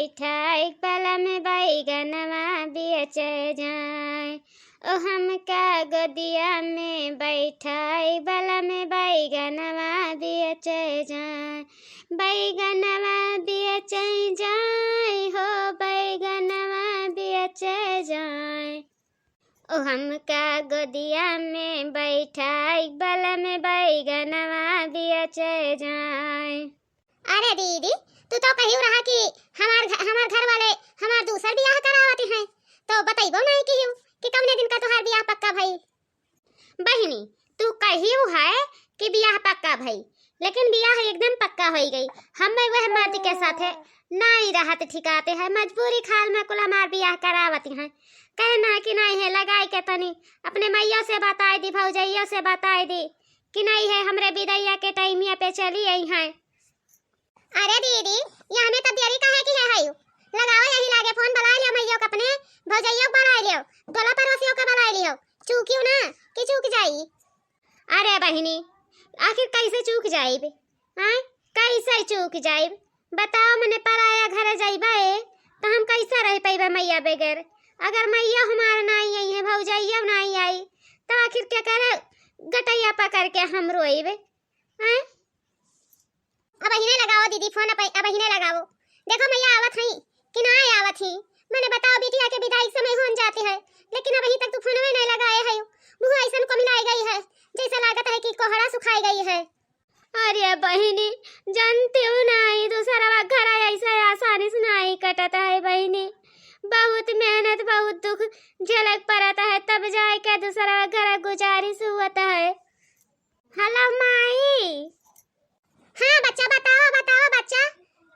बैठाई बला में बैगनवा बेच जाए। ओ हमका गोदिया में बैठाई बला में बैगनवा बेच जाए। बैगनवा बेच जाए हो बैगनवा बेच जाए। ओ हमका गोदिया में बैठाई बला में बैगनवा बेच जाए। अरे दीदी तू तो कही रहा कि हमार घर वाले हमार दूसर बियाह करावती हैं, तो बताइबो नहीं कि कौने दिन का तुहार बियाह पक्का भई। बहिनी तू कहियो है कि बियाह पक्का भई, लेकिन बियाह एकदम पक्का हो गई। हम वह मर्द के साथे नहीं रहत ठिकाते है, मजबूरी खाल में कुल हमार बियाह करावती हैं। कहना कि नहीं है लगाई के तनी अपने मैया से बताई दी, भौजैया से बताई दी कि नहीं है हमरे विदैया के टाइमिया पे चली आई हैं। अरे दीदी यहाँ में तब देरी काहे की है हयू, लगाओ यही लागे फोन बुला लियो मैया को, अपने भौजैया को बुला लियो, टोला पड़ोसियों को बुला लियो, चूकियो ना कि चूक जाई। अरे बहिनी आखिर कैसे चूक जाइब, हां कैसे चूक जाइब बताओ। मने पराया घर जाइबे तो हम कैसे रह पाइबे मैया बगैर। अगर मैया हमारा नहीं आई है, भौजैया नहीं आई, तो आखिर क्या करे गटैया पकड़ के हम रोइबे। हां अब ही लगाओ दीदी फोन, अब ही लगाओ। देखो मैया आवत है कि ना आवत ही, मैंने बताओ बिटिया के विदाई समय होन जाती है, लेकिन अभी तक तू फोन में नहीं लगाए है। मुंह ऐसा को मिलाई गई है जैसा लागत है कि कोहड़ा सुखाई गई है। अरे बहिनी जानती हो नहीं दूसरा घर ऐसा आसानी से नहीं कटता है बहिनी, बहुत मेहनत बहुत दुख झेलक पड़ता है तब जाके दूसरा घर गुजारिश होता है। हेलो माई। हाँ बच्चा बताओ बताओ बच्चा,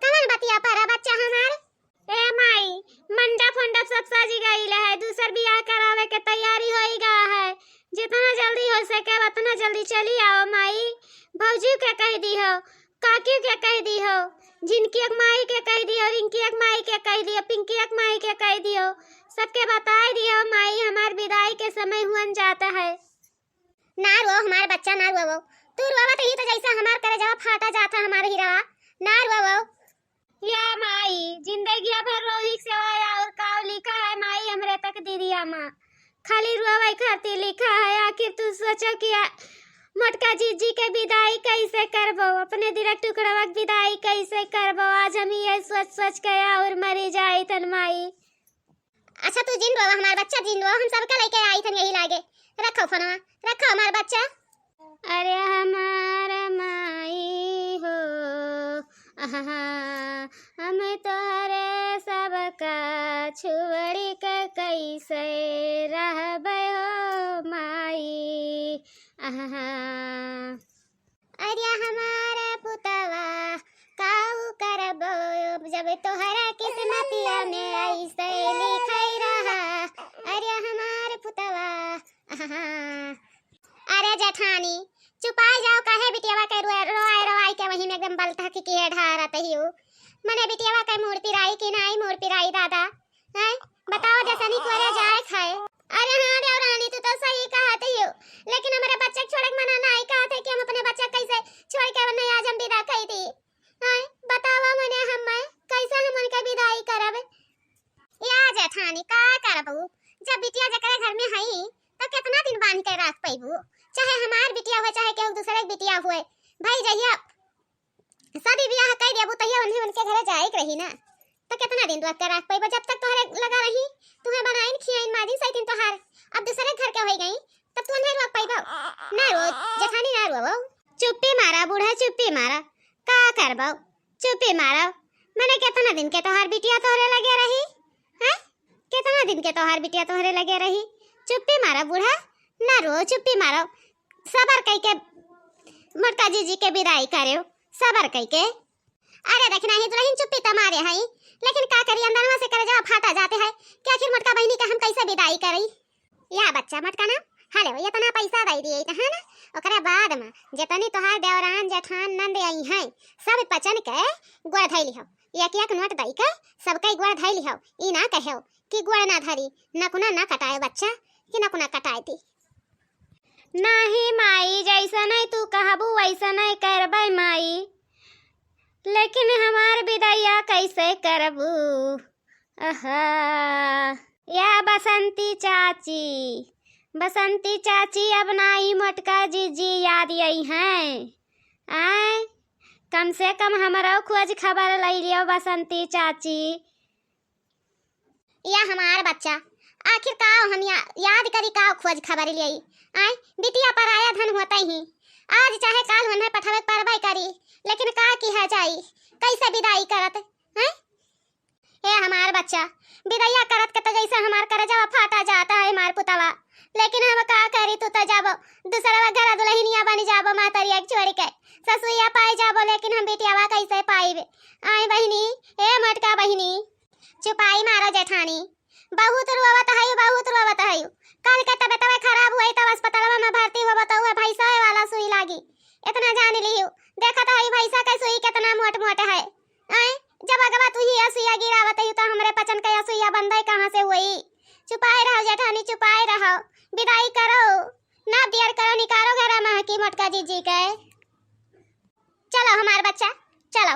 कमन बतिया पर बच्चा हमार। ए माई मंडप फंडप सब सज गई है, दूसर बियाह करावे के तैयारी हो गया है, जितना जल्दी हो सके उतना जल्दी चली आओ माई। भौजी के कह दी हो, काकी के कह दी हो, जिनकी एक माई के कह दियो, रिंकी एक माई के कह दियो, पिंकी एक माई के कह दियो, सबके बता दियो माई हमार विदाई के समय हुन जाता है। ना रो हमार बच्चा ना रो, तू रोवा तो ही तो जैसा हमार करे जब फाटा जाता हमारे हीरा। ना रो या माई जिंदगी भर रोही से और का लिखा है माई हमरे तक दीदिया माँ खाली रोवे खाती लिखा है। आखिर तू सोचो कि मोटका जीजी के विदाई कैसे करबो, अपने दिल टुकड़वा के विदाई कैसे करबो। आज हम ये सोच सोच के और मरी जाई तन माई। अच्छा तू जिन रो हमार बच्चा जिन रो, हम सबके लेके आई थन यही लागे। रखो फोनवा रखो हमार बच्चा। अरे हमारा माई हो हम तोहरे सबका छुड़ी के कैसे रहबे हो माई। अरे हमारे पुतवा काऊ करबो जब तोहरा किस्मतिया में ऐसे लिखाई रहा। अरे हमारे पुतवा अरे जेठानी चुपा जाओ, कहे बिटियावा के रोआई रोआई के वही में एकदम बलता की है ढारत ही हूँ। मने बिटियावा के मोड़ पिराई कि नहीं मोड़ पिराई दादा हैं बताओ, जैसा नहीं कोरे जाए खाए। अरे हाँ देवरानी तू तो सही कहती हो, लेकिन हमारे बच्चे छोड़ के मना नहीं कहते कि हम अपने बच्चे कैसे छोड़ के नहीं आज हम विदा कही थी। हैं बताओ मने हम कैसे हम उनके विदाई करब। या जेठानी का करबू, जब बिटिया जकरे घर में हई तो कितना दिन बांध के रख पैबू, चाहे हमार बिटिया हो चाहे केहू दूसरे के बिटिया हुए। भाई जहिया शादी ब्याह कर देबू तहिया उन्हें उनके घरे जाए रही ना, तो कितना दिन रख के रख पैबू। जब तक तोहरे लगा रही तुम्हें बनाइन खियाइन माजी सही दिन तोहार अब दूसरे घर के हो गई तब तू नहीं रख पैबू। ना रो जेठानी ना रो, चुप्पी मारा बूढ़ा चुप्पी मारा, का करबो चुप्पी मारा। मैंने कितना दिन के तोहार बिटिया तोहरे लगे रही हैं, कितना दिन के तोहार बिटिया तोहरे लगे रही। चुप्पी मारा बूढ़ा ना रो चुप्पी मारो, सबर कई के मोटका जीजी के विदाई करे सबर कई के। अरे देखना ही दुल्हन चुप्पी तो मारे हई, लेकिन का करी अंदरवा से करे जब फाटा जाते हैं कि आखिर मोटका बहनी का हम कैसे विदाई करी। या बच्चा मोटका ना हेलो इतना पैसा दे दिए है ना, ओकरे बाद में जितनी तोहार देवरान जेठान नंद आई हैं सब पचन के गोड़ धैली हो, एक एक नोट दई के सबके गोड़ धैली हो। ई ना कहो कि गोड़ ना धरी नकुना ना कटाए बच्चा कि नकुना कटाए थी। नहीं माई जैसा नहीं तू कहबू वैसा नहीं करबे माई, लेकिन हमार विदैया कैसे करबू। आहा, या बसंती चाची अब नाई मोटका जीजी याद आई हैं। आय कम से कम हमारा खोज खबर ले लियो बसंती चाची। या हमार बच्चा आखिर का हम याद करी का खोज खबर लियई। आय बिटिया पर आया धन होता ही, आज चाहे काल होने पठावे परबई करी, लेकिन का की है जाई कैसे विदाई करत हैं। ए हमार बच्चा विदैया करत के तो जैसे हमार करजवा फाटा जाता है मार पुतवा, लेकिन हम का करी तू तो जाबो दूसरा घर दुल्हनिया बन जाबो मातरिया छोड़ के ससुइया पाई जाबो, लेकिन हम बिटियावा कैसे पाईबे। आय बहिनी ए मटका बहिनी चुपाई मारो जेठानी, बहुत रोवत है। कल के तबियत खराब हुई तब अस्पताल में भर्ती हो बताओ भैंसा वाला सुई लागी, इतना जान लियो देखत है भैंसा के सुई कितना मोट है। आय जब अगवा तू ही सुइया गिरावत है तो हमरे पचन के सुइया बंदई कहां से हुई। चुपाई रहो जेठानी चुपाई रहो, विदाई करो ना बियर करो, निकालो घर में की मोटका जीजी के। चलो हमार बच्चा चलो,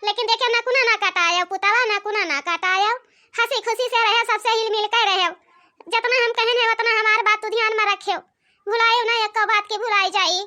लेकिन देखे ना कुना ना काटायो पुतावा, ना कुना ना काटायो, हंसी खुशी से रहे, सबसे हिल मिल कर रहे। जितना हम कहन है उतना हमार बात तू ध्यान में रखियो, भुलाइयो ना एक बात की भुलाई जाई।